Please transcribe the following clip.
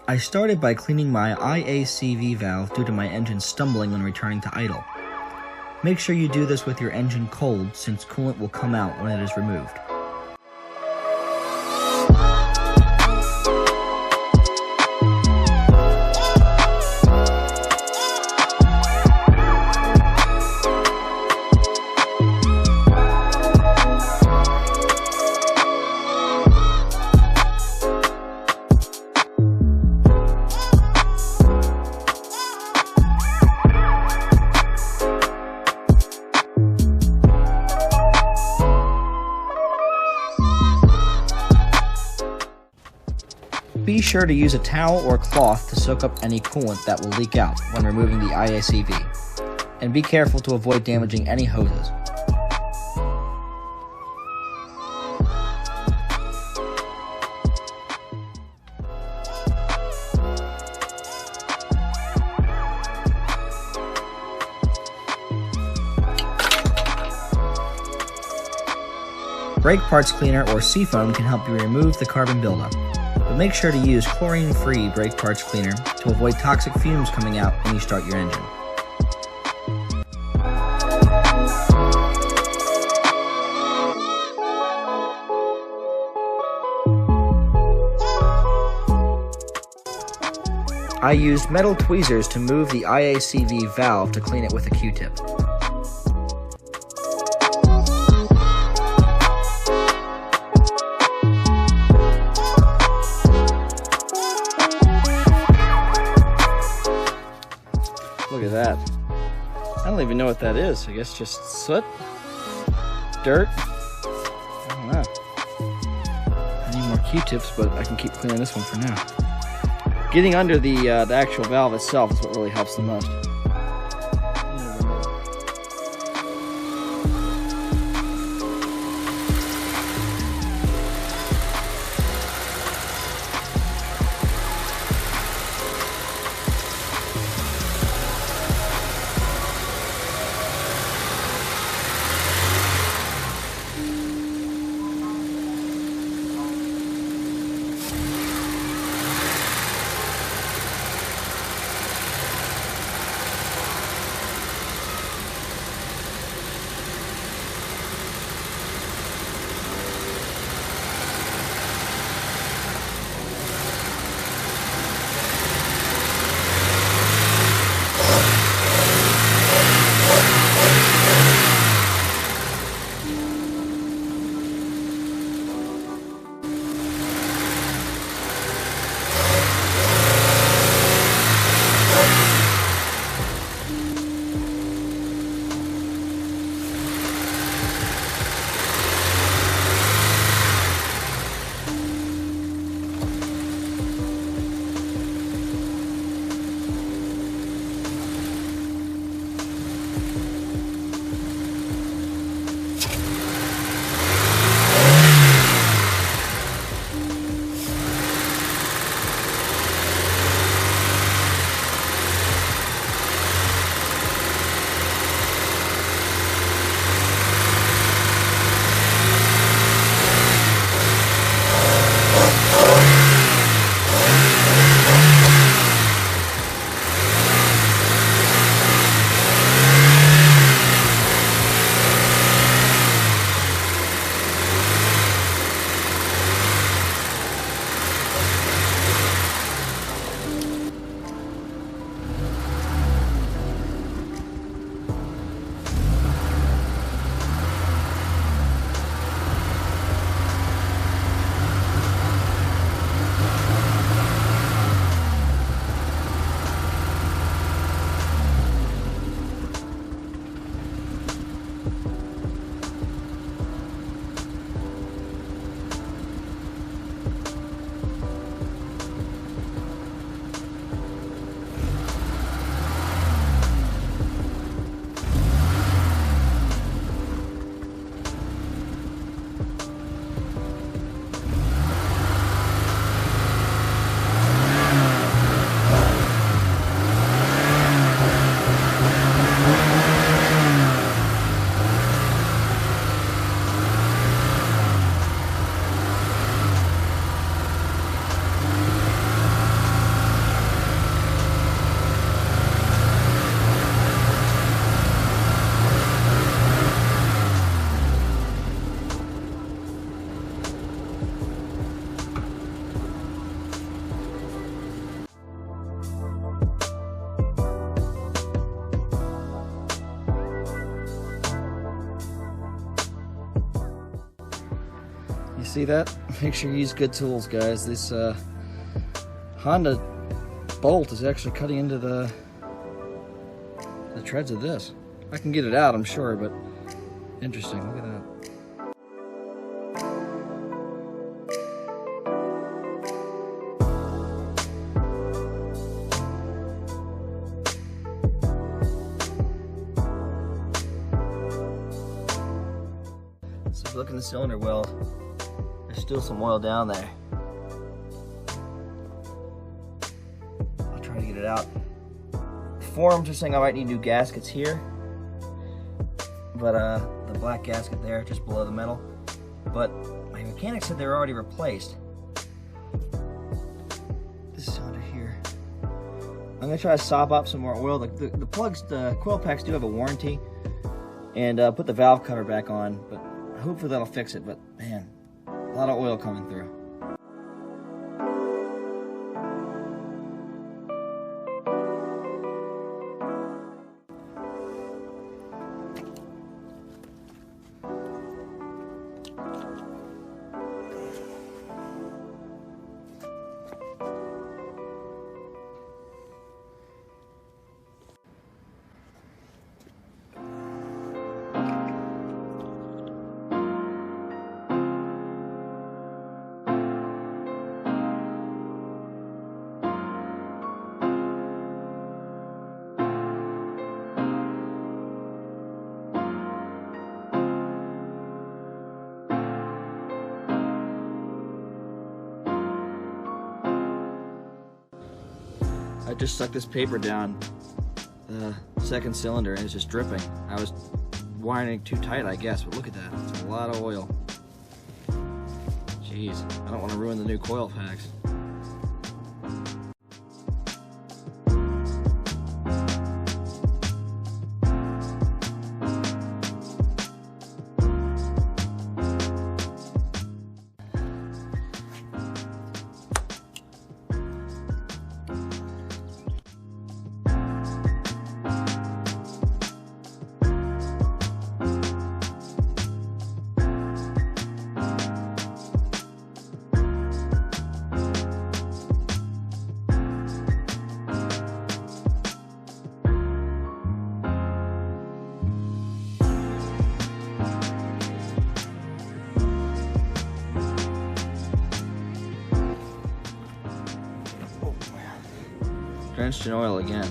I started by cleaning my IACV valve due to my engine stumbling when returning to idle. Make sure you do this with your engine cold, since coolant will come out when it is removed. Be sure to use a towel or cloth to soak up any coolant that will leak out when removing the IACV, and be careful to avoid damaging any hoses. Brake parts cleaner or Seafoam can help you remove the carbon buildup. But make sure to use chlorine-free brake parts cleaner to avoid toxic fumes coming out when you start your engine. I used metal tweezers to move the IACV valve to clean it with a Q-tip. Look at that. I don't even know what that is. I guess just soot? Dirt? I don't know. I need more Q-tips, but I can keep cleaning this one for now. Getting under the actual valve itself is what really helps the most. see that? Make sure you use good tools, guys. This Honda bolt is actually cutting into the treads of this. I can get it out, I'm sure, but interesting. Look at that. So if you look in the cylinder well, there's still some oil down there. I'll try to get it out. Forums are saying I might need new gaskets here, but the black gasket there just below the metal, but my mechanic said they're already replaced. This cylinder here, I'm gonna try to sop up some more oil. The plugs, the coil packs do have a warranty, and put the valve cover back on, but hopefully that'll fix it. But man, a lot of oil coming through. I just stuck this paper down the second cylinder and it's just dripping. I was wiring too tight, I guess, but look at that. It's a lot of oil. Jeez, I don't want to ruin the new coil packs. Drenched in oil again.